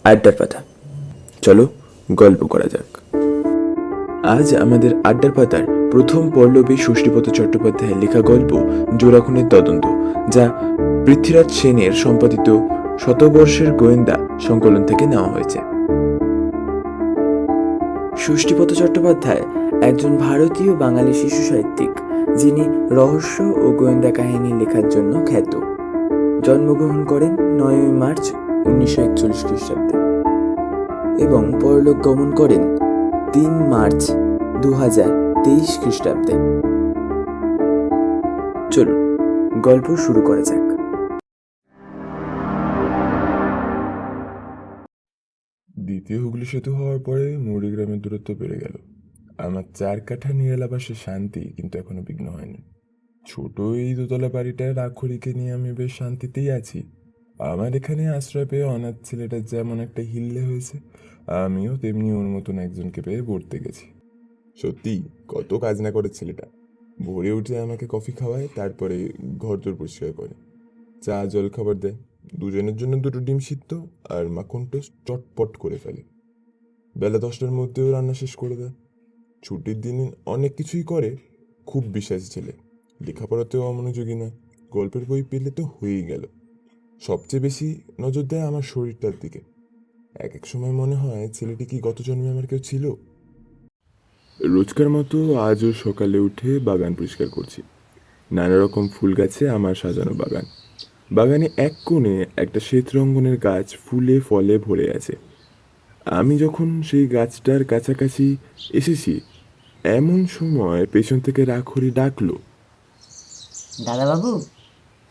আড্ডার পাতা। চলো গল্প করা যাক। আজ আমাদের আড্ডার পাতার প্রথম পল্লবী ষষ্ঠীপদ চট্টোপাধ্যায়ের লেখা গল্প জোড়াখুনের তদন্ত, যা পৃথ্বীরাজ সেনের সম্পাদিত শতবর্ষের গোয়েন্দা সংকলন থেকে নেওয়া হয়েছে। ষষ্ঠীপদ চট্টোপাধ্যায় একজন ভারতীয় বাঙালি শিশু সাহিত্যিক, যিনি রহস্য ও গোয়েন্দা কাহিনী লেখার জন্য খ্যাত। জন্মগ্রহণ করেন 9 মার্চ 1941 খ্রিস্টাব্দে এবং পরলোক গমন করেন 3 মার্চ 2023 খ্রিস্টাব্দে। চলুন গল্প শুরু করা যাক। দ্বিতীয় হুগলি সেতু হওয়ার পরে মুড়িগ্রামের দূরত্ব বেড়ে গেল। আমার 4 কাঠা নিরালাবাসে শান্তি কিন্তু এখনো বিঘ্ন হয়নি। ছোট এই দোতলা বাড়িটায় রাখরিকে নিয়ে আমি বেশ শান্তিতেই আছি। আমার এখানে আশ্রয় পেয়ে অনাথ ছেলেটা যেমন একটা হিল্লে হয়েছে, আমিও তেমনি ওর মতন একজনকে পেয়ে পড়তে গেছি। সত্যি কত কাজ না করে ছেলেটা। ভোরে উঠে আমাকে কফি খাওয়ায়, তারপরে ঘর দোর পরিষ্কার করে, চা জল খাবার দেয়, দুজনের জন্য 2টো ডিম সিদ্ধ আর মাখন টোস্ট চটপট করে ফেলে। বেলা 10টার মধ্যেও রান্না শেষ করে দেয়। ছুটির দিনে অনেক কিছুই করে। খুব বিশ্বাসী ছেলে। লেখাপড়াতেও অমনোযোগী না। গল্পের বই পেলে তো হয়েই গেল। সবচেয়ে বেশি নজর দেয় আমার শরীরটার দিকে। এক এক সময় মনে হয় ছেলেটি কি গত জন্মে আমার কেউ ছিল। রোজকার মতো আজও সকালে উঠে বাগান পরিষ্কার করছি। নানা রকম ফুল গাছে আমার সাজানো বাগান। বাগানে এক কোণে একটা শ্বেতরঙ্গনের গাছ ফুলে ফলে ভরে আছে। আমি যখন সেই গাছটার কাছাকাছি এসেছি, এমন সময় পেছন থেকে রাখরি ডাকলো। দাদাবাবু,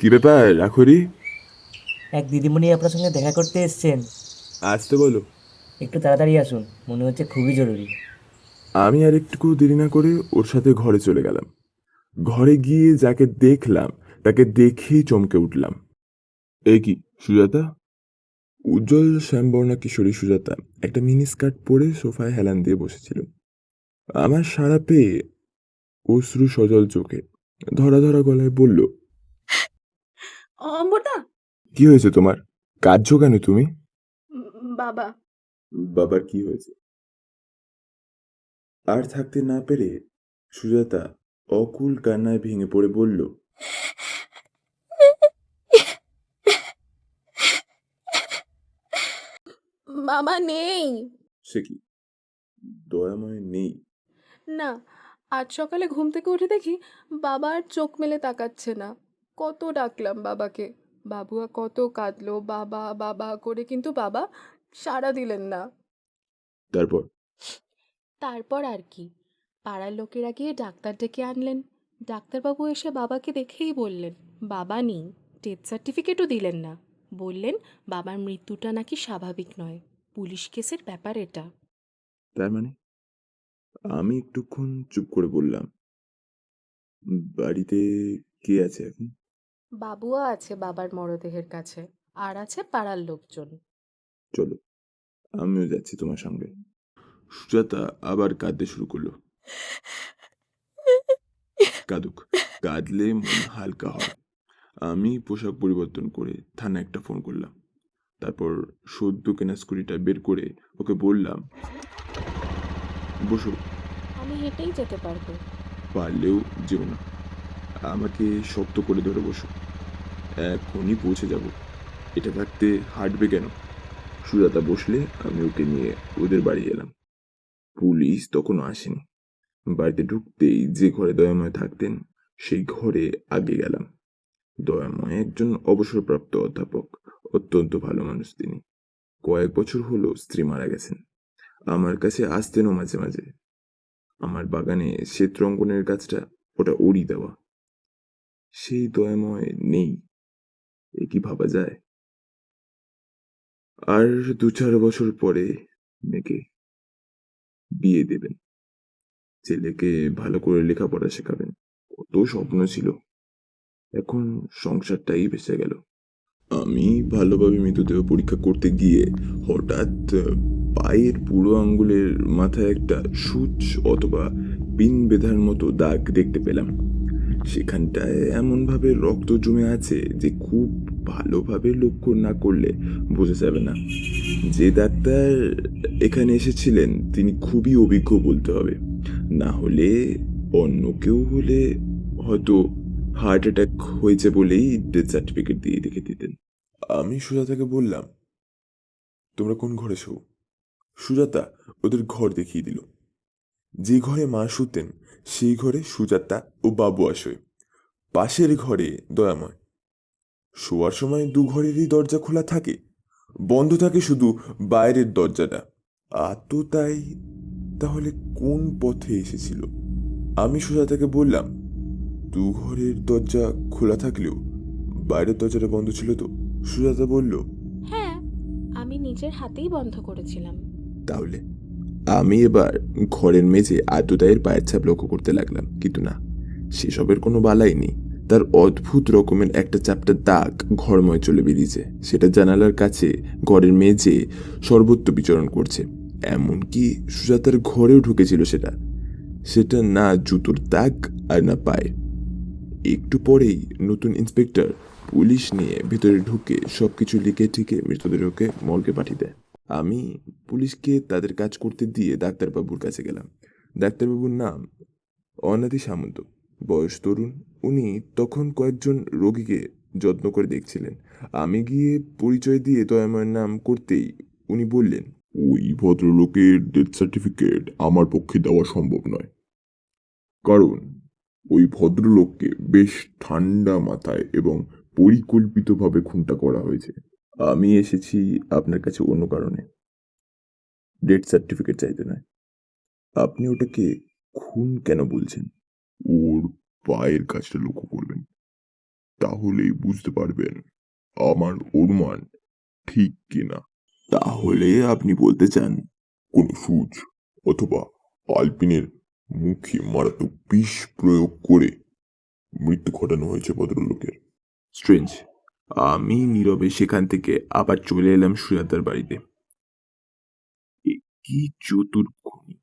কি ব্যাপার রাখরি? এক দিদিমণি আপনার সঙ্গে দেখা করতে এসছেন। আসতে বলো। একটু তাড়াতাড়ি আসুন, মনে হচ্ছে খুবই জরুরি। আমি আর একটু দেরি না করে ওর সাথে ঘরে চলে গেলাম। ঘরে গিয়ে যাকে দেখলাম তাকে দেখেই চমকে উঠলাম। এই কি সুজাতা? উজ্জ্বল শ্যামবর্ণা কিশোরী সুজাতা একটা মিনি স্কার্ট পরে সোফায় হেলান দিয়ে বসেছিল। আমার সাড়া পেয়ে অশ্রু সজল চোখে ধরা ধরা গলায় বলল, অম্বরদা, কি হয়েছে তোমার? কাঁদছো কেন তুমি? বাবা। বাবার কি হয়েছে? আর থাকতে না পেরে সুজাতা অকুল কান্নায় ভেঙে পড়ে বলল, বাবা নেই। সে কি, দয়াময় নেই? না, আজ সকালে ঘুম থেকে উঠে দেখি বাবা আর চোখ মেলে তাকাচ্ছে না। কত ডাকলাম বাবাকে, বাবুয়া কত কাঁদলো বাবা বাবা করে, কিন্তু বাবা সাড়া দিলেন না। তারপর? তারপর আর কি, পাড়ার লোকেরা গিয়ে ডাক্তার ডেকে আনলেন। ডাক্তারবাবু এসে বাবাকে দেখেই বললেন বাবা নেই, ডেথ সার্টিফিকেটও দিলেন না। বললেন বাবার মৃত্যুটা নাকি স্বাভাবিক নয়, পুলিশ কেসের ব্যাপার এটা। তার মানে? আমি একটুক্ষণ চুপ করে বললাম, বাড়িতে কে আছে এখন? বাবুয়া আছে বাবার মরদেহের কাছে, আর আছে পাড়ার লোকজন। চলো, আমিও যাচ্ছি তোমার সঙ্গে। সুজাতা আবার কাঁদতে শুরু করলো। কাঁদুক, কাঁদলে মন হালকা হয়। আমি পোশাক পরিবর্তন করে থানা একটা ফোন করলাম। তারপর সদ্য কেনা স্কুটিটা বের করে ওকে বললাম, বসো। আমি হেঁটেই যেতে পারবো। পারলেও যেও না, আমাকে শক্ত করে ধরে বসো। এখনই পৌঁছে যাব। এটা থাকতে হাঁটবে কেন? সুজাতা বসলে আমি ওকে নিয়ে ওদের বাড়ি এলাম। পুলিশ তখনও আসেনি। বাড়িতে ঢুকতেই যে ঘরে দয়াময় থাকতেন সেই ঘরে আগে গেলাম। দয়াময় একজন অবসরপ্রাপ্ত অধ্যাপক, অত্যন্ত ভালো মানুষ তিনি। কয়েক বছর হলো স্ত্রী মারা গেছেন। আমার কাছে আসতেনও মাঝে মাঝে। আমার বাগানে শ্বেতরঙ্গনের গাছটা ওটা ওরই দেওয়া। সেই দয়াময় নেই, এ কি ভাবা যায়? আর 2-4 বছর পরে মেয়েকে বিয়ে দেবেন, ছেলেকে ভালো করে লেখাপড়া শেখাবেন, কত স্বপ্ন ছিল। এখন সংসারটাই ভেসে গেল। আমি ভালোভাবে মৃতদেহ পরীক্ষা করতে গিয়ে হঠাৎ পায়ের বুড়ো আঙ্গুলের মাথায় একটা সূচ অথবা পিন বেঁধার মতো দাগ দেখতে পেলাম। সেখানটায় এমন ভাবে রক্ত জমে আছে যে খুব ভালোভাবে লক্ষ্য না করলে বোঝা যাবে না। যে ডাক্তার এখানে এসেছিলেন তিনি খুবই অভিজ্ঞ বলতে হবে, না হলে অন্য কেউ হলে হয়তো হার্ট অ্যাটাক হয়েছে বলেই ডেথ সার্টিফিকেট দিয়ে রেখে দিতেন। আমি সুজাতাকে বললাম, তোমরা কোন ঘরে শো? সুজাতা ওদের ঘর দেখিয়ে দিল। যে ঘরে মা শুতেন সেই ঘরে সুজাতা ও বাবু আসে। পাশের ঘরে দয়াময়। শোয়ার সময় দু ঘরেরই দরজা খোলা থাকে, বন্ধ থাকে শুধু বাইরের দরজাটা। তাই তাহলে কোন পথে এসেছিল? আমি সুজাতাকে বললাম, দু ঘরের দরজা খোলা থাকলেও বাইরের দরজাটা বন্ধ ছিল তো? সুজাতা বলল, হ্যাঁ, আমি নিজের হাতেই বন্ধ করেছিলাম। তাহলে আমি এবার ঘরের মেঝে আততায়ীর পায়ের ছাপ লক্ষ্য করতে লাগলাম, কিন্তু না, সেসবের কোনো বালাই নেই। তার অদ্ভুত রকমের একটা চাপটা দাগ ঘরময় চলে বেরিয়েছে। সেটা জানালার কাছে ঘরের মেঝে সর্বত্র বিচরণ করছে। এমনকি সুজাতার ঘরেও ঢুকেছিল সেটা। সেটা না জুতোর দাগ আর না পায়ে। একটু পরেই নতুন ইন্সপেক্টর পুলিশ নিয়ে ভেতরে ঢুকে সবকিছু লিখে ঠিকে মৃতদেহকে মর্গে পাঠিয়ে দেয়। আমি পুলিশকে তাদের কাজ করতে দিয়ে ডাক্তারবাবুর কাছে গেলাম। ডাক্তারবাবুর নাম অনাদি সামন্ত, বয়স তরুণ। উনি তখন কয়েকজন রোগীকে যত্ন করে দেখছিলেন। আমি গিয়ে পরিচয় দিয়ে দয়াময়ের নাম করতেই উনি বললেন, ওই ভদ্রলোকের ডেথ সার্টিফিকেট আমার পক্ষে দেওয়া সম্ভব নয়, কারণ ওই ভদ্রলোককে বেশ ঠান্ডা মাথায় এবং পরিকল্পিতভাবে খুনটা করা হয়েছে। আমি এসেছি আপনার কাছে অন্য কারণে, ডেথ সার্টিফিকেট চাইতে নয়। আপনি ওটাকে খুন কেন বলছেন? ওর পায়ের কাজটা লক্ষ্য করবেন, তাহলেই বুঝতে পারবেন আমার অনুমান ঠিক কিনা। তাহলে আপনি বলতে চান কোনো সুচ অথবা আলপিনের মুখে মারাত্মক বিষ প্রয়োগ করে মৃত্যু ঘটানো হয়েছে ভদ্রলোকের? স্ট্রেঞ্জ। আমি নীরবে সেখান থেকে আবার চলে এলাম সুজাতার বাড়িতে। কি চতুর খুনি!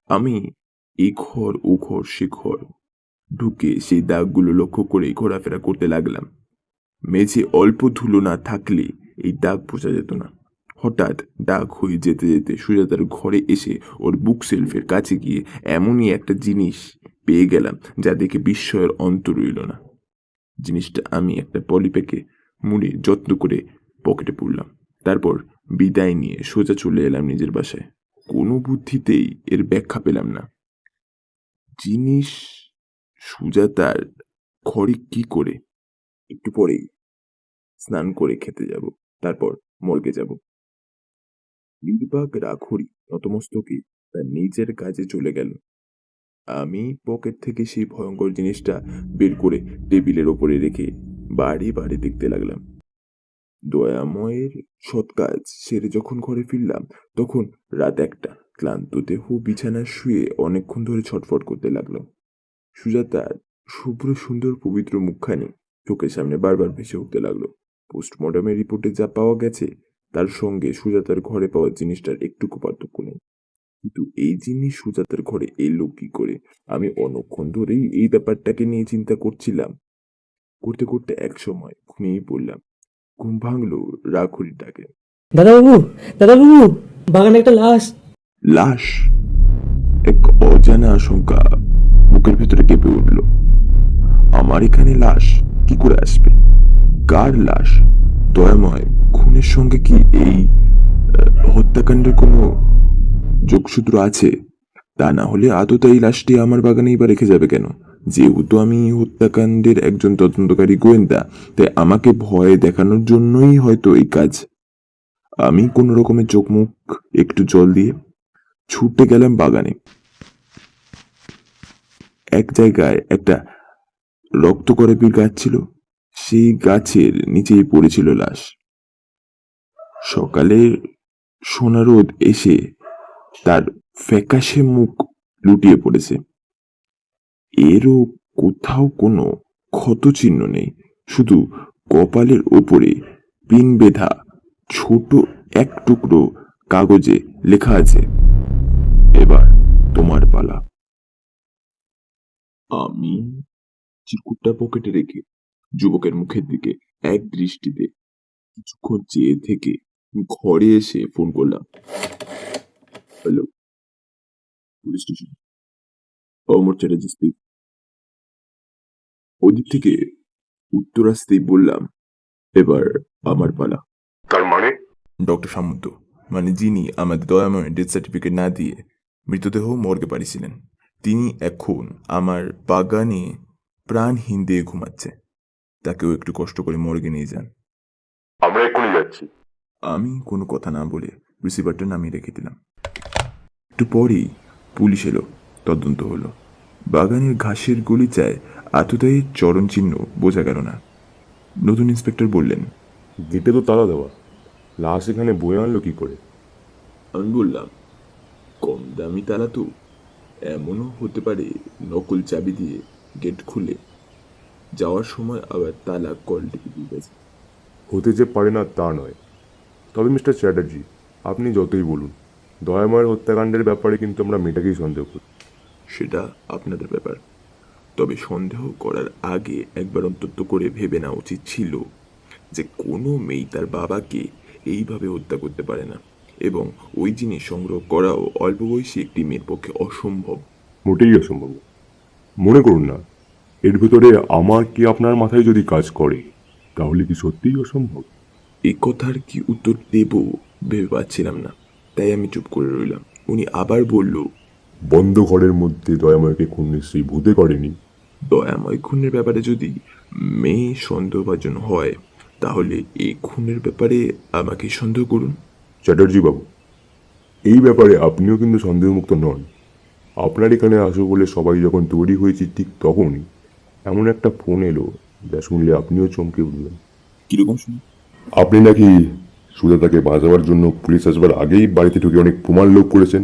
আমি এই ঘর ও ঘর সে ঘর ঢুকে সেই দাগগুলো লক্ষ্য করে ঘোরাফেরা করতে লাগলাম। মেঝে অল্প ধুলো না থাকলে এই দাগ বোঝা যেত না। হঠাৎ দাগ হয়ে যেতে যেতে সুজাতার ঘরে এসে ওর বুক সেলফের কাছে গিয়ে এমনই একটা জিনিস পেয়ে গেলাম যা দেখে বিস্ময়ের অন্ত রইল না। জিনিসটা আমি একটা পলিপ্যাকে মুড়ে যত্ন করে পকেটে পুরলাম। তারপর বিদায় নিয়ে সোজা চলে এলাম নিজের বাসায়। কোনো বুদ্ধিতেই এর ব্যাখ্যা পেলাম না। জিনিস সুজাতার ঘরে কি করে? একটু পরেই স্নান করে খেতে যাব, তারপর মর্গে যাব। নির্বাক রাখরি নতমস্তকে তার নিজের কাজে চলে গেল। আমি পকেট থেকে সেই ভয়ঙ্কর জিনিসটা বের করে টেবিলের ওপরে রেখে বাড়ি বাড়ি দেখতে লাগলাম। দয়াময়ের সৎ কাজ সেরে যখন ঘরে ফিরলাম তখন রাত 1টা। ক্লান্ত দেহ বিছানায় শুয়ে অনেকক্ষণ ধরে ছটফট করতে লাগলো। সুজাতার শুভ্র সুন্দর পবিত্র মুখখানি চোখের সামনে বারবার ভেসে উঠতে লাগলো। পোস্টমর্টমের রিপোর্টে যা পাওয়া গেছে তার সঙ্গে সুজাতার ঘরে পাওয়া জিনিসটার একটুকু পার্থক্য নেই। কিন্তু এই জিনিস সুজাতার ঘরে এলো কি করে? আমি অনেকক্ষণ ধরেই এই ব্যাপারটাকে নিয়ে চিন্তা করছিলাম। করতে করতে এক সময় ঘুমিয়ে পড়লাম। ঘুম ভাঙলো রাখুরির ডাকে। দাদাবাবু, দাদাবাবু, বাগানে একটা লাশ। লাশ! এক অজানা আশঙ্কা বুকের ভেতরে কেঁপে উঠল। আমার এখানে লাশ কি করে আসবে? কার লাশ? দয়াময় খুনের সঙ্গে কি এই হত্যাকাণ্ডের কোনো যোগসূত্র আছে? তা না হলে আদতে এই লাশটি আমার বাগানেই বা রেখে যাবে কেন? যেহেতু আমি হত্যাকাণ্ডের একজন তদন্তকারী গোয়েন্দা, তাই আমাকে ভয় দেখানোর জন্যই হয়তো এই কাজ। আমি কোন রকমের চোখ মুখ একটু জল দিয়ে ছুটে গেলাম বাগানে। এক জায়গায় একটা রক্তকরবীর গাছ ছিল, সেই গাছের নিচেই পড়েছিল লাশ। সকালে সোনা রোদ এসে তার ফ্যাকাশে মুখ লুটিয়ে পড়েছে। এরও কোথাও কোনো ক্ষত চিহ্ন নেই, শুধু কপালের ওপরে পিন বেঁধা ছোট এক টুকরো কাগজে লেখা আছে, এবার তোমার পালা। আমি চিরকুটটা পকেটে রেখে যুবকের মুখের দিকে এক দৃষ্টিতে কিছুক্ষণ চেয়ে থেকে ঘরে এসে ফোন করলাম। Hello, police station. Amar Chatterjee speak. ওদিক থেকে উত্তর আসতেই বললাম, এবার আমার পালা। তার মানে? ডক্টর সামন্ত, মানে যিনি আমাদের দয়াময় ডেথ সার্টিফিকেট না দিয়ে মৃতদেহ মর্গে পাঠিয়েছিলেন, তিনি এখন আমার বাগানে প্রাণহীন দিয়ে ঘুমাচ্ছে। তাকেও একটু কষ্ট করে মর্গে নিয়ে যান। আমরা এক্ষুনি যাচ্ছি। আমি কোনো কথা না বলে রিসিভারটা নামিয়ে রেখে দিলাম। একটু পরেই পুলিশ এলো, তদন্ত হলো। বাগানের ঘাসের গলিচায় আততায়ীর চরণ চিহ্ন বোঝা গেল না। নতুন ইন্সপেক্টর বললেন, গেটে তো তালা দেওয়া, লাশ এখানে বয়ে আনলো কি করে? আমি বললাম, কম দামি তালা তো, এমনও হতে পারে নকল চাবি দিয়ে গেট খুলে যাওয়ার সময় আবার তালা কল টিপে দিয়ে গেছে। হতে যে পারে না তা নয়। তবে মিস্টার চ্যাটার্জি, আপনি যতই বলুন, দয়াময়ের হত্যাকাণ্ডের ব্যাপারে কিন্তু আমরা মেয়েটাকেই সন্দেহ করি। সেটা আপনাদের ব্যাপার, তবে সন্দেহ করার আগে একবার অন্তত করে ভেবে নেওয়া উচিত ছিল যে কোনো মেয়ে তার বাবাকে এইভাবে হত্যা করতে পারে না, এবং ওই জিনিস সংগ্রহ করাও অল্প বয়সী একটি মেয়ের পক্ষে অসম্ভব। মোটেই অসম্ভব। মনে করুন না, এর ভেতরে আমার কি আপনার মাথায় যদি কাজ করে, তাহলে কি সত্যিই অসম্ভব? এই কথার কি উত্তর দেব ভেবে পাচ্ছিলাম না, তাই আমি চুপ করে রইলাম। উনি আবার বলল, বন্ধ ঘরের মধ্যে দয়াময়কে খুন নিশ্চয়ই ভূতে করেনি। দয়াময় খুনের ব্যাপারে যদি মেয়ে সন্দেহভাজন হয়, তাহলে এই খুনের ব্যাপারে আমাকে সন্দেহ করুন। চ্যাটার্জি বাবু, এই ব্যাপারে আপনিও কিন্তু সন্দেহমুক্ত নন। আপনার এখানে আসো বলে সবাই যখন তৈরি হয়েছে, ঠিক তখনই এমন একটা ফোন এলো যা শুনলে আপনিও চমকে উঠবেন। কিরকম শুনি? আপনি নাকি সুজাতাকে বাঁচাবার জন্য পুলিশ আসবার আগেই বাড়িতে ঢুকে অনেক প্রমাণ লোপ করেছেন,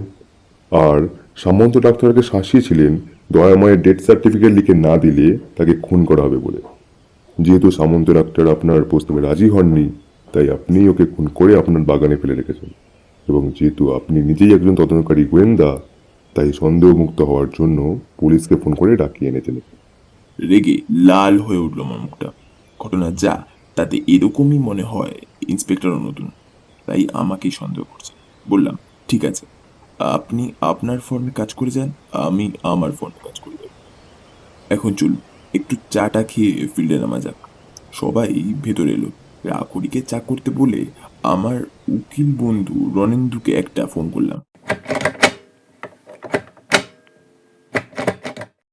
আর সামন্ত ডাক্তারকে শাসিয়েছিলেন দয়াময়ের ডেথ সার্টিফিকেট লিখে না দিলে তাকে খুন করা হবে বলে। যেহেতু সামন্ত ডাক্তার আপনার প্রস্তাবে রাজি হননি, তাই আপনিই ওকে খুন করে আপনার বাগানে ফেলে রেখেছেন, এবং যেহেতু আপনি নিজেই একজন তদন্তকারী গোয়েন্দা, তাই সন্দেহমুক্ত হওয়ার জন্য পুলিশকে ফোন করে ডাকিয়ে এনেছেন। রেগে লাল হয়ে উঠল আমার মুখটা। ঘটনা যা তাতে এরকমই মনে হয় ইন্সপেক্টরও নতুন, তাই আমাকেই সন্দেহ করছে। বললাম, ঠিক আছে, আপনি আপনার ফর্মে কাজ করে যান, আমি আমার ফর্মে কাজ করে যাব। এখন চলুন একটু চাটা খেয়ে ফিল্ডে নামা যাক। সবাই ভেতরে এলো। রাখুরিকে চা করতে বলে আমার উকিল বন্ধু রণেন্দুকে একটা ফোন করলাম।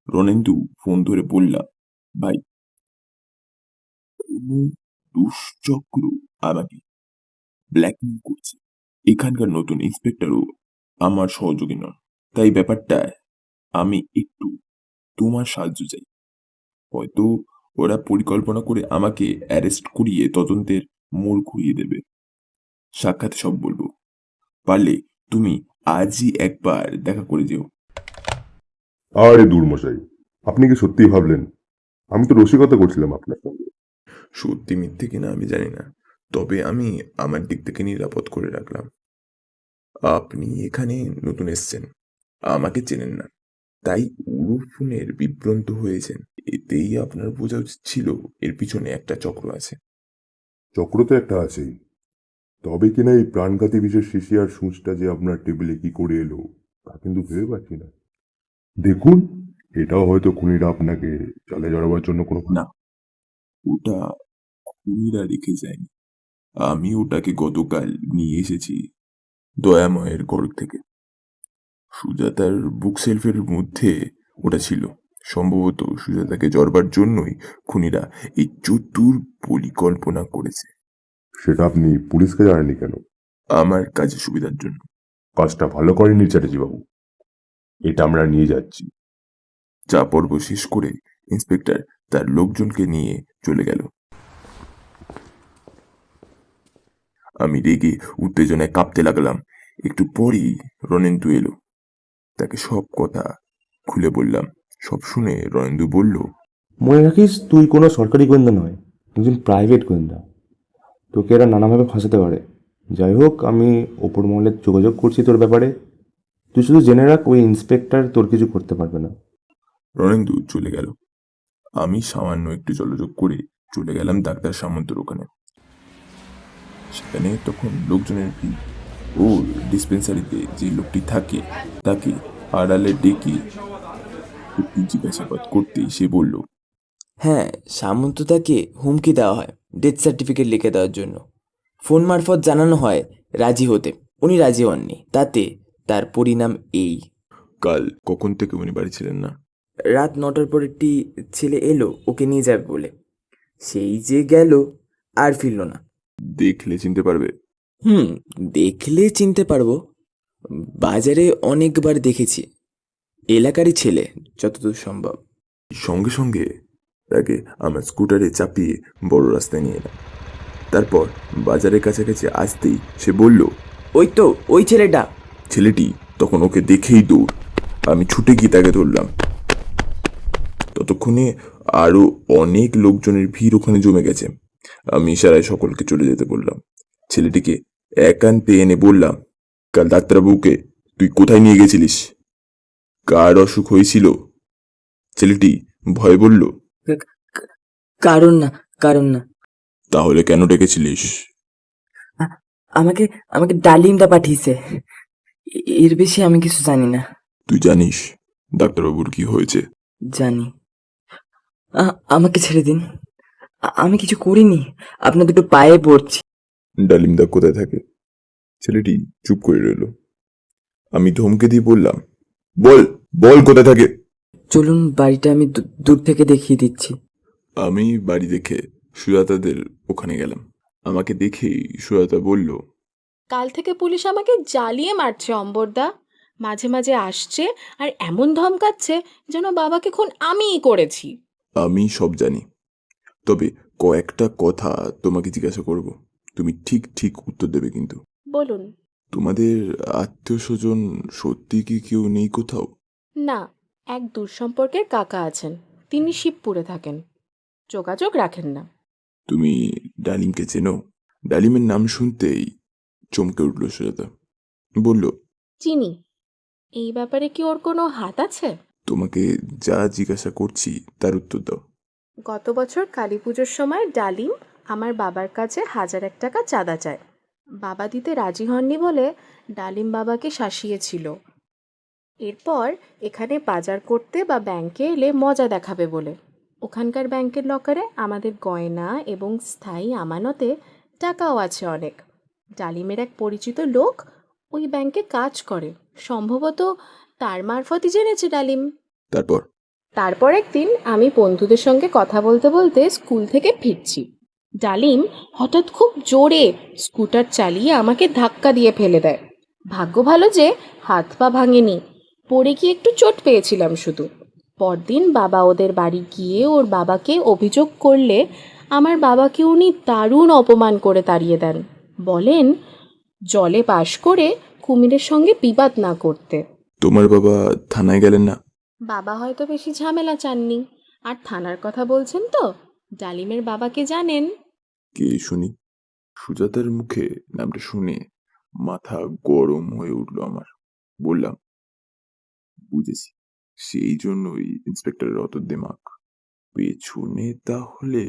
রণেন্দু ফোন ধরে বললাম, ভাই, কোনো দুশ্চক্র আমাকে ব্ল্যাকমেল করছে। এখানকার নতুন ইন্সপেক্টরও আমার সহযোগী নন, তাই ব্যাপারটায় আমি একটু তোমার সাহায্য চাই। হয়তো ওরা পরিকল্পনা করে আমাকে অ্যারেস্ট করিয়ে তদন্তের মোড় ঘুরিয়ে দেবে। সাক্ষাৎ সব বলবো, পারলে তুমি আজই একবার দেখা করে যেও। আরে দূর মশাই, আপনি কি সত্যিই ভাবলেন? আমি তো রসিকতা করছিলাম আপনার সঙ্গে। সত্যি মিথ্যে কিনা আমি জানি না, তবে আমি আমার দিক থেকে নিরাপদ করে রাখলাম। আপনি এখানে নতুন এসেছেন, আমাকে চেনেন না, তাই উড়ো ফোনের বিভ্রান্ত হয়েছেন। এতেই আপনার বোঝা উচিত ছিল এর পিছনে একটা চক্র আছে। চক্র তো একটা আছেই, তবে কিনা এই প্রাণঘাতী বিশেষ শিশি আর সূঁচটা যে আপনার টেবিলে কি করে এলো তা কিন্তু ভেবে পাচ্ছি না। দেখুন, এটাও হয়তো খুনিরা আপনাকে জালে জড়াবার জন্য কোনো না, ওটা খুনিরা রেখে যায়নি। আমি ওটাকে গতকাল নিয়ে এসেছি দয়াময়ের ঘর থেকে। সুজাতার বুক সেলফের মধ্যে ওটা ছিল। সম্ভবত সুজাতাকে জড়বার জন্যই খুনিরা এই চতুর পরিকল্পনা করেছে। সেটা আপনি পুলিশকে জানাননি কেন? আমার কাজের সুবিধার জন্য। কাজটা ভালো করেনি চ্যাটার্জি বাবু, এটা আমরা নিয়ে যাচ্ছি। চা পর্ব শেষ করে ইন্সপেক্টর তার লোকজনকে নিয়ে চলে গেল। আমি রেগে উত্তেজনায় কাঁপতে লাগলাম। একটু পরেই রণেন্দু এলো। তাকে সব কথা খুলে বললাম। সব শুনে রণেন্দু বলল, মনে রাখিস, তুই কোনো সরকারি গোয়েন্দা নয়, একজন প্রাইভেট গোয়েন্দা। তোকে এরা নানাভাবে ফাঁসাতে পারে। যাই হোক, আমি ওপর মহলে যোগাযোগ করছি তোর ব্যাপারে। তুই শুধু জেনে রাখ, ওই ইন্সপেক্টর তোর কিছু করতে পারবে না। রণেন্দু চলে গেল। আমি সামান্য একটু জলযোগ করে চলে গেলাম ডাক্তার সামন্তর ওখানে। সেখানে তখন লোকজনের ভিড়। ও ডিসপেন্সারিতে যে লোকটি থাকে তাকে আড়ালে ডেকে একটু জিজ্ঞাসাবাদ করতেই সে বলল, হ্যাঁ, সামন্তদাকে হুমকি দেওয়া হয় ডেথ সার্টিফিকেট লিখে দেওয়ার জন্য। ফোন মারফত জানানো হয় রাজি হতে, উনি রাজি হননি। তাতে তার পরিণাম এই। কাল কখন থেকে উনি বাড়ি ছিলেন না? রাত 9টার পর একটি ছেলে এলো ওকে নিয়ে যাবে বলে, সেই যে গেল আর ফিরল না। দেখলে চিনতে পারবে? দেখলে চিনতে পারবো, বাজারে অনেকবার দেখেছি। এলাকারই ছেলে যতদূর সম্ভব। সঙ্গে সঙ্গে তাকে আমার স্কুটারে চাপিয়ে বড় রাস্তায় নিয়ে এলাম। তারপর বাজারের কাছাকাছি আসতেই সে বলল, ওই তো ওই ছেলেটা। ছেলেটি তখন ওকে দেখেই দৌড়। আমি ছুটে গিয়ে তাকে ধরলাম। ততক্ষণে আরো অনেক লোকজনের ভিড় ওখানে জমে গেছে। আমি ইশারায় সকলকে চলে যেতে বললাম। ছেলেটিকে একান্তে এনে বললাম, কাল ডাক্তারবাবুকে তুই কোথায় নিয়ে গেছিলিস? কার অসুখ হয়েছিল? ছেলেটি ভয় বলল, কারণ না তাহলে কেন ডেকেছিলিস? আমাকে আমাকে ডালিমদা পাঠিয়েছে, এর বেশি আমি কিছু জানি না। তুই জানিস ডাক্তারবাবুর কি হয়েছে? জানি। আমাকে ছেড়ে দিন, আমি কিছু করিনি, আপনার দুটো পায়ে পড়ছি। ডালিমদা কোথায় থাকে? ছেলেটি চুপ করে রইল। আমি ধমকে দিয়ে বললাম, বল বল কোথায় থাকে? চলুন, বাড়িটা আমি দূর থেকে দেখিয়ে দিচ্ছি। আমি বাড়ি দেখে সুজাতাদের ওখানে গেলাম। আমাকে দেখেই সুজাতা বলল, কাল থেকে পুলিশ আমাকে জ্বালিয়ে মারছে অম্বরদা। মাঝে মাঝে আসছে আর এমন ধমকাচ্ছে যেন বাবাকে খুন আমিই করেছি। আমি সব জানি, তবে কয়েকটা কথা তোমাকে জিজ্ঞাসা করব, তুমি ঠিক ঠিক উত্তর দেবে কিন্তু। বলুন। তোমাদের আত্মীয় স্বজন সত্যি কি কেউ নেই কোথাও? না, এক দূর সম্পর্কের কাকা আছেন, তিনি শিবপুরে থাকেন, যোগাযোগ রাখেন না। তুমি ডালিমকে চেনো? ডালিমের নাম শুনতেই চমকে উঠল সুজাতা। বলল, চিনি। এই ব্যাপারে কি ওর কোনো হাত আছে? তোমাকে যা জিজ্ঞাসা করছি তার উত্তর দাও। গত বছর কালী পুজোর সময় ডালিম আমার বাবার কাছে 1001 টাকা চাঁদা চায়। বাবা দিতে রাজি হননি বলে ডালিম বাবাকে শাসিয়েছিল। এরপর এখানে বাজার করতে বা ব্যাংকে এলে মজা দেখাবে বলে ওখানকার ব্যাংকের লকারে আমাদের গয়না এবং স্থায়ী আমানতে টাকাও আছে অনেক। ডালিমের এক পরিচিত লোক ওই ব্যাংকে কাজ করে, সম্ভবত তার মারফতই জেনেছে ডালিম। তারপর একদিন আমি বন্ধুদের সঙ্গে কথা বলতে বলতে স্কুল থেকে ফিরছি। ডালিম হঠাৎ খুব জোরে স্কুটার চালিয়ে আমাকে ধাক্কা দিয়ে ফেলে দেয়। ভাগ্য ভালো যে হাত পা ভাঙেনি, পড়ে গিয়ে একটু চোট পেয়েছিলাম শুধু। পরদিন বাবা ওদের বাড়ি গিয়ে ওর বাবাকে অভিযোগ করলে আমার বাবাকে উনি দারুণ অপমান করে তাড়িয়ে দেন। বলেন জলে পাশ করে কুমিরের সঙ্গে বিবাদ না করতে। তোমার বাবা থানায় গেলেন না? বাবা হয়তো বেশি ঝামেলা চাননি। আর থানার কথা বলছেন তো, ডালিমের বাবাকে জানেন? কে শুনি? সুজাতার মুখে নামটা শুনে মাথা গরম হয়ে উঠল আমার। বললাম, বুঝেছি, সেই জন্যই ইন্সপেক্টরের অত দেমাক। পেছনে তাহলে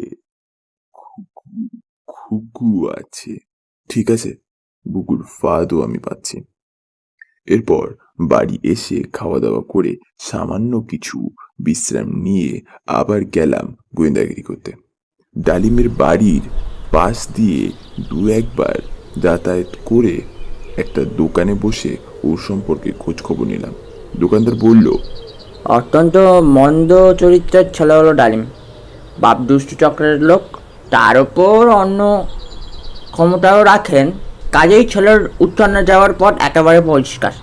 ঘুঘু আছে। ঠিক আছে, বুকুর ফাঁদও আমি পাচ্ছি। এরপর বাড়ি এসে খাওয়া দাওয়া করে সামান্য কিছু বিশ্রাম নিয়ে আবার গেলাম গোয়েন্দাগিরি করতে। ডালিমের বাড়ির পাশ দিয়ে দু একবার যাতায়াত করে একটা দোকানে বসে ওর সম্পর্কে খোঁজ খবর নিলাম। দোকানদার বলল, অত্যন্ত মন্দ চরিত্রের ছেলে হলো ডালিম, বাপ দুষ্টু চক্রের লোক, তার ওপর অন্য ক্ষমতাও রাখেন, কাজেই ছেলের উচ্ছন্নে যাওয়ার পথ একেবারে পরিষ্কার।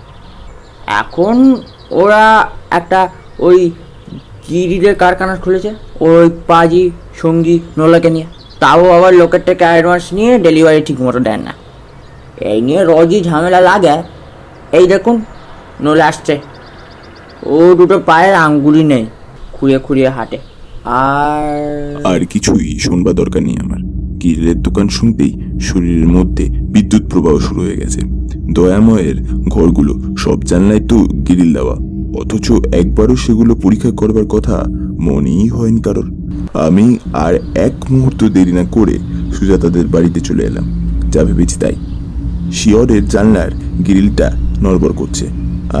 এখন ওরা একটা ওই গিরিদের কারখানা খুলেছে ওই পাজি সঙ্গী নোলাকে নিয়ে, তাও আবার লোকের থেকে অ্যাডভান্স নিয়ে ডেলিভারি ঠিক মতো দেন না। এই নিয়ে রোজই ঝামেলা লাগে। এই দেখুন নোলা আসছে, ও দুটো পায়ের আঙ্গুলি নেই, খুঁড়িয়ে খুঁড়িয়ে হাঁটে। আর কিছুই শুনবা দরকার নেই আমার। গিরিলের দোকান শুনতেই শরীরের মধ্যে বিদ্যুৎ প্রবাহ শুরু হয়ে গেছে। দয়াময়ের ঘরগুলো সব জানলায় তো গিরিল দেওয়া, অথচ একবারও সেগুলো পরীক্ষা করবার কথা মনেই হয়নি কারোর। আমি আর এক মুহূর্ত দেরি না করে সুজাতাদের বাড়িতে চলে এলাম। যা ভেবেছি তাই। শিয়রের জানলার গ্রিলটা নড়বড় করছে।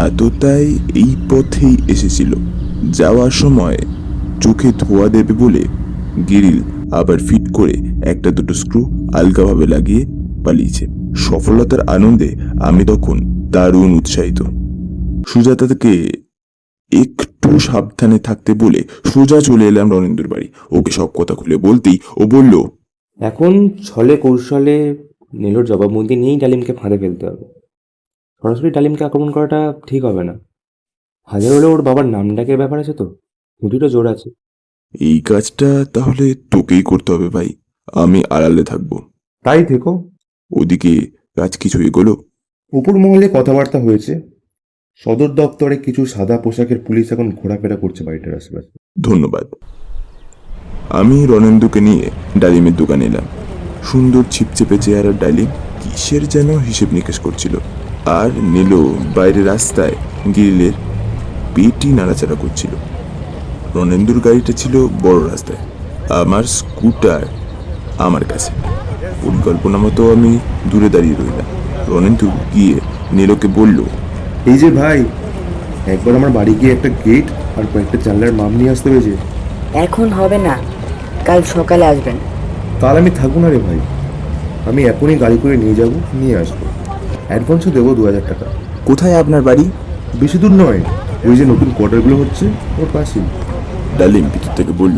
আততাই এই পথেই এসেছিল। যাওয়ার সময় চোখে ধোয়া দেবে বলে গ্রিল আবার ফিট করে একটা দুটো স্ক্রু আলগাভাবে লাগিয়ে পালিয়েছে। সফলতার আনন্দে আমি তখন দারুণ উৎসাহিত। সুজাতাকে একটু সাবধানে থাকতে বলে সোজা চলে এলাম রণেন্দুর বাড়ি। ওকে সব কথা খুলে বলতেই ও বলল, এখন ছলে কৌশলে নীলোর জবাববন্দি নিয়েই ডালিমকে ফাঁদে ফেলতে হবে। সরাসরি ডালিমকে আক্রমণ করাটা ঠিক হবে না। হাজার হলে ওর বাবার নাম ডাকের ব্যাপার আছে তো, হুটিরও জোর আছে। এই কাজটা তাহলে তোকেই করতে হবে ভাই, আমি আড়ালে থাকবো। তাই থেকো। ওদিকে কাজ কিছু এগোলো? উপর মহলে কথাবার্তা হয়েছে। সদর দপ্তরে কিছু সাদা পোশাকের পুলিশ এখন ঘোরাফেরা করছে বাড়িটার আশেপাশে। ধন্যবাদ। আমি রণেন্দুকে নিয়ে ডালিমের দোকানে এলাম। সুন্দর ছিপচেপে চেহারার ডালিম কিসের যেন হিসেব নিকেশ করছিল, আর নীলো বাইরে রাস্তায় গ্রিলের পেটি নাড়াচাড়া করছিল। রণেন্দুর গাড়িটা ছিল বড় রাস্তায়, আমার স্কুটার আমার কাছে। পরিকল্পনা মতো আমি দূরে দাঁড়িয়ে রইলাম। রণেন্দু গিয়ে নীলোকে বলল, এই যে ভাই, একবার আমার বাড়ি গিয়ে একটা গেট আর কয়েকটা জানলার মাপ নিয়ে আসতে হয়েছে। এখন হবে না, কাল সকালে আসবেন। কাল আমি থাকবো না রে ভাই, আমি এখনই গাড়ি করে নিয়ে যাব, নিয়ে আসবো। অ্যাডভান্সও দেবো 2000 টাকা। কোথায় আপনার বাড়ি? বেশি দূর নয়, ওই যে নতুন কোয়ার্টারগুলো হচ্ছে ওর পাশেই। ডালিম ভিতর থেকে বলল।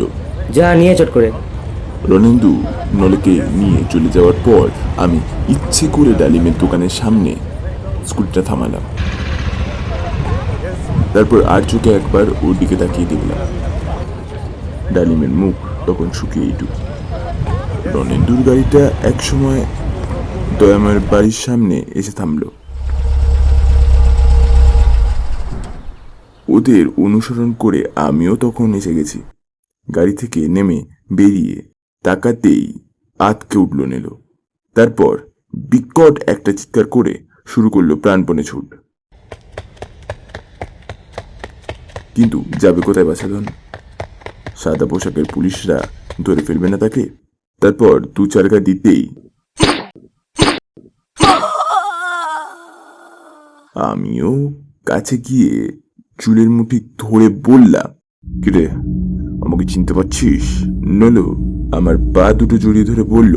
যা নিয়ে চট করে। রণেন্দু নলেকে নিয়ে চলে যাওয়ার পর আমি ইচ্ছে করে ডালিমের দোকানের সামনে স্কুটিটা থামালাম। তারপর আর চোখে একবার ওর দিকে তাকিয়ে দেখলাম। ডালিমের মুখ তখন শুকিয়ে এটুক। রণেন্দুর গাড়িটা একসময় দয়াময়ের বাড়ির সামনে এসে থামল। ওদের অনুসরণ করে আমিও তখন এসে গেছি। গাড়ি থেকে নেমে বেরিয়ে তাকাতেই আতকে উঠল নীলো। তারপর বিকট একটা চিৎকার করে শুরু করলো প্রাণপণে ছুট। কিন্তু যাবে কোথায় বাছাধন? সাদা পোশাকের পুলিশরা ধরে ফেলবে না তাকে? তারপর 2-4 গা দিতেই আমিও কাছে গিয়ে চুলের মুঠি ধরে বললাম, কিরে আমাকে চিনতে পারছিস? নলো আমার পা দুটো জড়িয়ে ধরে বলল,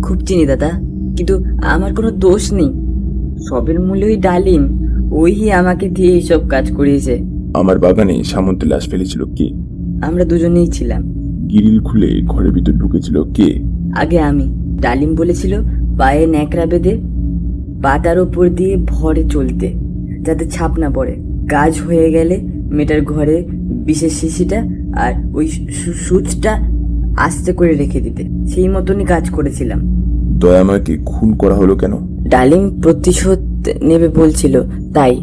খুব চিনি দাদা, কিন্তু আমার কোনো দোষ নেই। সবের মূলে ওই ডালিম, ওই আমাকে দিয়ে এইসব কাজ করিয়েছে। আমার বাগানে সামন্তের লাশ ফেলেছিল কে? আমরা দুজনেই ছিলাম। গ্রিল খুলে ঘরের ভিতর ঢুকেছিল কে? আগে আমি। ডালিম বলেছিল পায়ে ন্যাকড়া বেঁধে পাতার ওপর দিয়ে ভরে চলতে, যাতে ছাপ না পড়ে। কাজ হয়ে গেলে মেয়েটার ঘরে বিশেষ শিশিটা আর ওই সুচটা আস্তে করে রেখে দিতে। সেই মতনই কাজ করেছিলাম। দয়াময়কে খুন করা হলো কেন? ডালিম প্রতিশোধ নেবে বলছিল তাই।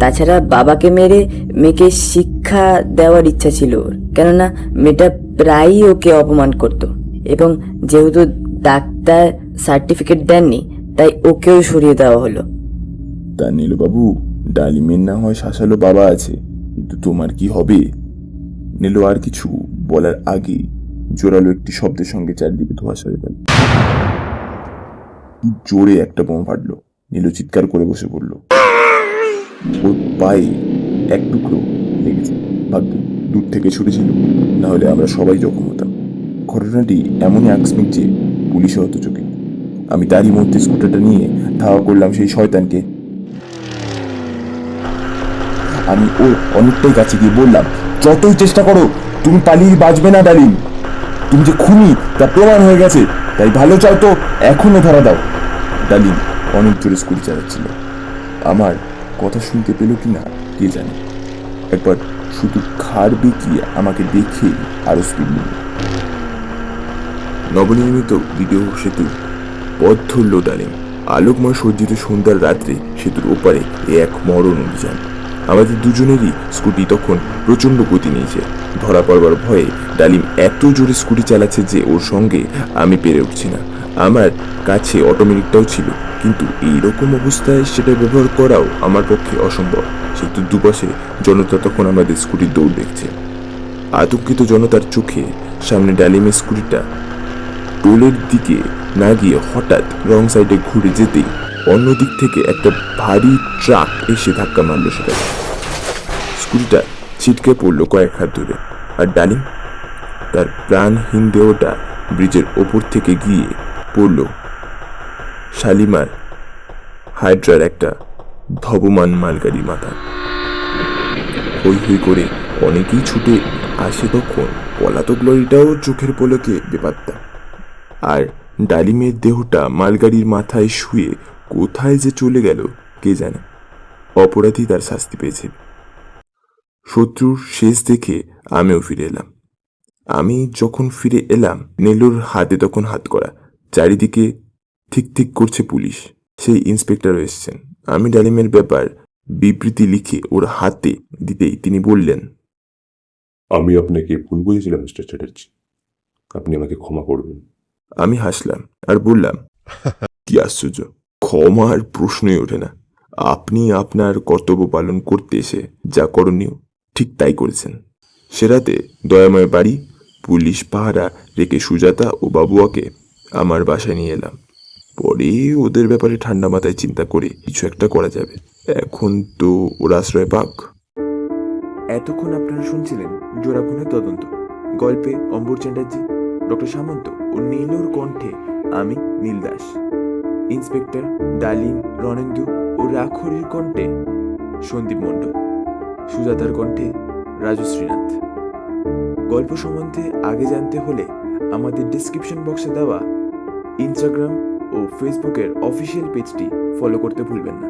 তাছাড়া বাবাকে মেরে মেয়েকে শিক্ষা দেওয়ার ইচ্ছা ছিল ওর, কেননা মেয়েটা প্রায়ই ওকে অপমান করত, এবং যেহেতু ডাক্তার সার্টিফিকেট দেননি তাই ওকেও সরিয়ে দেওয়া হলো। তা নীলবাবু, ডালিমের না হয় শাসালো বাবা আছে, কিন্তু তোমার কি হবে? নীলু আর কিছু বলার আগে জোরালো একটি শব্দের সঙ্গে চারদিকে ধোঁয়াশা হয়ে গেল। জোরে একটা বোমা ফাটলো। নীলু চিৎকার করে বসে পড়ল। ওর পায়ে এক টুকরো লেগেছে। ভাগ্য দূর থেকে ছুটেছিল, না হলে আমরা সবাই জখম হতাম। ঘটনাটি এমনই আকস্মিক যে পুলিশে হতো চোখে। আমি তারই মধ্যে স্কুটারটা নিয়ে ধাওয়া করলাম সেই শয়তানকে। আমি ওর অনেকটাই কাছে গিয়ে বললাম, যতই চেষ্টা করো তুমি পালিয়ে বাঁচবে না ডালিম। তুমি যে খুনি তা প্রমাণ হয়ে গেছে, তাই ভালো চাও তো এখনো ধরা দাও। ডালিম অনেক জোরে স্কুটি চালাচ্ছিল। আমার কথা শুনতে পেল কিনা কে জানে। একবার শুধু ঘাড় বেঁকিয়ে আমাকে দেখে আরো স্পিড নিল। নবনির্মিত ভিডিও সেতু পথ ধরল ডালিম। আলোকময় সজ্জিত সন্ধ্যার রাত্রে সেতুর ওপারে এক মরণ অভিযান। আমাদের দুজনেরই স্কুটি তখন প্রচন্ড গতি নিয়েছে। ধরা পড়বার ভয়ে ডালিম এত জোরে স্কুটি চালাচ্ছে যে ওর সঙ্গে আমি পেরে উঠছি না। আমার কাছে অটোমেটিকটাও ছিল, কিন্তু এইরকম অবস্থায় সেটা ব্যবহার করাও আমার পক্ষে অসম্ভব। সেতুর দুপাশে জনতা তখন আমাদের স্কুটির দৌড় দেখছে। আতঙ্কিত জনতার চোখে সামনে ডালিমের স্কুটিটা টোলের দিকে না গিয়ে হঠাৎ রং সাইডে ঘুরে যেতেই অন্যদিক থেকে একটা ভারী ট্রাক এসে ধাক্কা মারল সেটাকে। স্কুটিটা ছিটকে পড়লো কয়েক হাত দূরে, আর ডালিম তার প্রাণহীন দেহটা ব্রিজের ওপর থেকে গিয়ে পড়ল শালিমার হাইড্রার একটা ধবমান মালগাড়ির মাথা। হই হই করে অনেকেই ছুটে আসে, তখন পলাতক লরিটাও চোখের পলকে বেপাত্তা, আর ডালিমের দেহটা মালগাড়ির মাথায় শুয়ে কোথায় যে চলে গেল কে জানে। অপরাধী তার শাস্তি পেয়েছে। শত্রুর শেষ দেখে আমিও ফিরে এলাম। আমি যখন ফিরে এলাম, নেলোর হাতে তখন হাত করা, চারিদিকে ঠিক ঠিক করছে পুলিশ। সেই ইন্সপেক্টরও এসছেন। আমি ডালিমের ব্যাপার বিবৃতি লিখে ওর হাতে দিতেই তিনি বললেন, আমি আপনাকে ভুল বুঝেছিলাম মিস্টার চ্যাটার্জি, আপনি আমাকে ক্ষমা করবেন। আমি হাসলাম আর বললাম, কি আশ্চর্য, ক্ষমার প্রশ্নই ওঠে না। আপনি আপনার কর্তব্য পালন করতে এসে যা করণীয় ঠিক তাই করেছেন। সে রাতে দয়াময় বাড়ি পুলিশ পাহারা রেখে সুজাতা ও বাবুয়াকে আমার বাসায় নিয়ে এলাম। পরে ওদের ব্যাপারে ঠান্ডা মাথায় চিন্তা করে কিছু একটা করা যাবে। এখন তো ওরা আশ্রয় পাক। এতক্ষণ আপনারা শুনছিলেন জোড়া খুনের তদন্ত, গল্পে অম্বর চ্যাটার্জি, ডক্টর সামন্ত ও নীলুর কণ্ঠে আমি নীল দাস, ইন্সপেক্টর ডালিম, রণেন্দু ও রাখরির কণ্ঠে সন্দীপ মণ্ডল, সুজাতার কণ্ঠে রাজু শ্রীনাথ। গল্প সম্বন্ধে আগে জানতে হলে আমাদের ডিসক্রিপশন বক্সে দেওয়া ইনস্টাগ্রাম ও ফেসবুকের অফিসিয়াল পেজটি ফলো করতে ভুলবেন না।